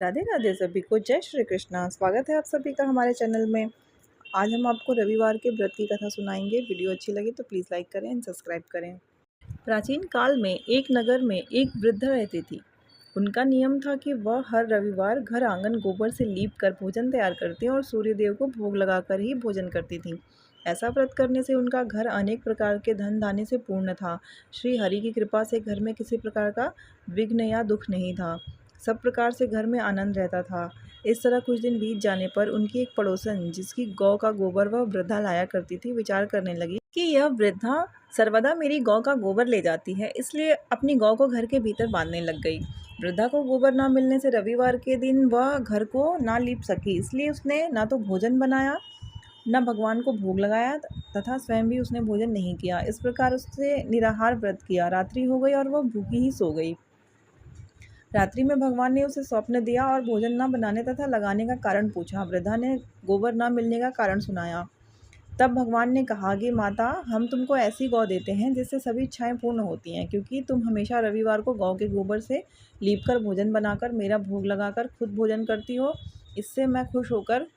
राधे राधे सभी को, जय श्री कृष्णा। स्वागत है आप सभी का हमारे चैनल में। आज हम आपको रविवार के व्रत की कथा सुनाएंगे। वीडियो अच्छी लगी तो प्लीज़ लाइक करें एंड सब्सक्राइब करें। प्राचीन काल में एक नगर में एक वृद्ध रहती थी। उनका नियम था कि वह हर रविवार घर आंगन गोबर से लीप कर भोजन तैयार करती और सूर्यदेव को भोग लगाकर ही भोजन करती थी। ऐसा व्रत करने से उनका घर अनेक प्रकार के धन धान्य से पूर्ण था। श्री हरि की कृपा से घर में किसी प्रकार का विघ्न या दुख नहीं था। सब प्रकार से घर में आनंद रहता था। इस तरह कुछ दिन बीत जाने पर उनकी एक पड़ोसन, जिसकी गौ का गोबर वह वृद्धा लाया करती थी, विचार करने लगी कि यह वृद्धा सर्वदा मेरी गौ का गोबर ले जाती है, इसलिए अपनी गौ को घर के भीतर बांधने लग गई। वृद्धा को गोबर ना मिलने से रविवार के दिन वह घर को ना लीप सकी, इसलिए उसने ना तो भोजन बनाया, न भगवान को भोग लगाया तथा स्वयं भी उसने भोजन नहीं किया। इस प्रकार उसने निराहार व्रत किया। रात्रि हो गई और वह भूखी ही सो गई। रात्रि में भगवान ने उसे स्वप्न दिया और भोजन न बनाने तथा लगाने का कारण पूछा। वृद्धा ने गोबर न मिलने का कारण सुनाया। तब भगवान ने कहा कि माता, हम तुमको ऐसी गौ देते हैं जिससे सभी इच्छाएं पूर्ण होती हैं, क्योंकि तुम हमेशा रविवार को गौ के गोबर से लीपकर भोजन बनाकर मेरा भोग लगाकर खुद भोजन करती हो। इससे मैं खुश होकर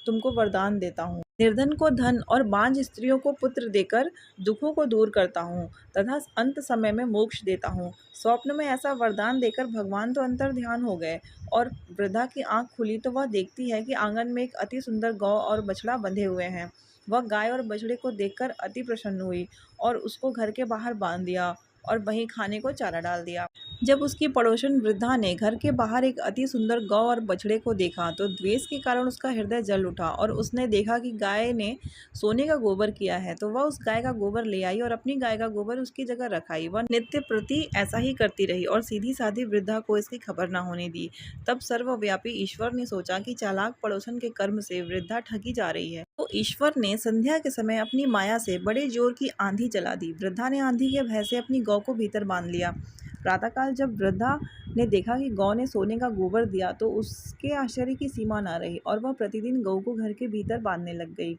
तुमको वरदान देता हूँ। निर्धन को धन और बांझ स्त्रियों को पुत्र देकर दुखों को दूर करता हूँ तथा अंत समय में मोक्ष देता हूँ। स्वप्न में ऐसा वरदान देकर भगवान तो अंतर ध्यान हो गए और वृद्धा की आंख खुली तो वह देखती है कि आंगन में एक अति सुंदर गौ और बछड़ा बंधे हुए हैं। वह गाय और बछड़े को देखकर अति प्रसन्न हुई और उसको घर के बाहर बांध दिया और वहीं खाने को चारा डाल दिया। जब उसकी पड़ोसन वृद्धा ने घर के बाहर एक अति सुंदर गौ और बछड़े को देखा तो द्वेष के कारण उसका हृदय जल उठा और उसने देखा कि गाय ने सोने का गोबर किया है, तो वह उस गाय का गोबर ले आई और अपनी गाय का गोबर उसकी जगह रखाई। वह नित्य प्रति ऐसा ही करती रही और सीधी साधी वृद्धा को इसकी खबर न होने दी। तब सर्वव्यापी ईश्वर ने सोचा कि चालाक पड़ोसन के कर्म से वृद्धा ठगी जा रही है, तो ईश्वर ने संध्या के समय अपनी माया से बड़े जोर की आंधी चला दी। वृद्धा ने आंधी के भय से अपनी गौ को भीतर बांध लिया। प्रातःकाल जब वृद्धा ने देखा कि गौ ने सोने का गोबर दिया तो उसके आश्चर्य की सीमा न रही और वह प्रतिदिन गऊ को घर के भीतर बांधने लग गई।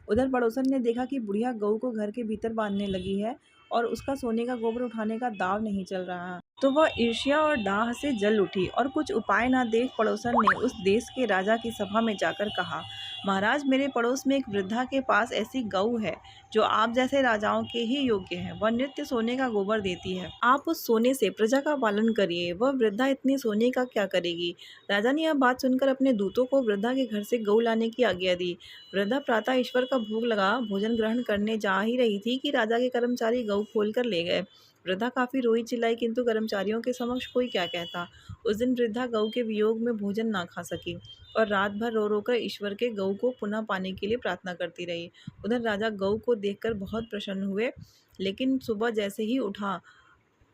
उधर पड़ोसन ने देखा कि बुढ़िया गऊ को घर के भीतर बांधने लगी है और उसका सोने का गोबर उठाने का दाव नहीं चल रहा, तो वह ईर्ष्या और डाह से जल उठी और कुछ उपाय न देख पड़ोसन ने उस देश के राजा की सभा में जाकर कहा, महाराज, मेरे पड़ोस में एक वृद्धा के पास ऐसी गऊ है जो आप जैसे राजाओं के ही योग्य है। वह नित्य सोने का गोबर देती है। आप उस सोने से प्रजा का पालन करिए। वह वृद्धा इतने सोने का क्या करेगी? राजा ने यह बात सुनकर अपने दूतों को वृद्धा के घर से गऊ लाने की आज्ञा दी। वृद्धा प्रातः ईश्वर का भोग लगा भोजन ग्रहण करने जा ही रही थी कि राजा के कर्मचारी गऊ खोल कर ले गए। वृद्धा काफी रोई चिल्लाई, किंतु कर्मचारियों के समक्ष कोई क्या कहता। उस दिन वृद्धा गऊ के वियोग में भोजन ना खा सकी और रात भर रो रो कर ईश्वर के गऊ को पुनः पाने के लिए प्रार्थना करती रही। उधर राजा गऊ को देखकर बहुत प्रसन्न हुए, लेकिन सुबह जैसे ही उठा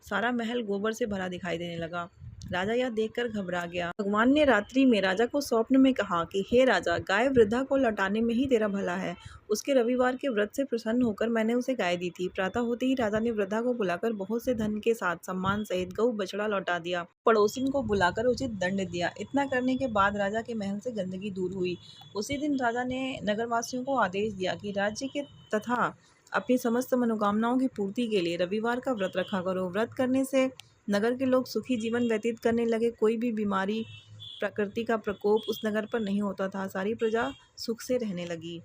सारा महल गोबर से भरा दिखाई देने लगा। राजा यह देखकर घबरा गया। भगवान ने रात्रि में राजा को स्वप्न में कहा कि हे राजा, गाय वृद्धा को लौटाने में ही तेरा भला है। उसके रविवार के व्रत से प्रसन्न होकर मैंने उसे गाय दी थी। प्रातः होते ही राजा ने वृद्धा को बुलाकर बहुत से धन के साथ सम्मान सहित गऊ बछड़ा लौटा दिया। पड़ोसिन को बुलाकर उचित दंड दिया। इतना करने के बाद राजा के महल से गंदगी दूर हुई। उसी दिन राजा ने नगरवासियों को आदेश दिया कि राज्य के तथा अपनी समस्त मनोकामनाओं की पूर्ति के लिए रविवार का व्रत रखा करो। व्रत करने से नगर के लोग सुखी जीवन व्यतीत करने लगे। कोई भी बीमारी, प्रकृति का प्रकोप उस नगर पर नहीं होता था। सारी प्रजा सुख से रहने लगी।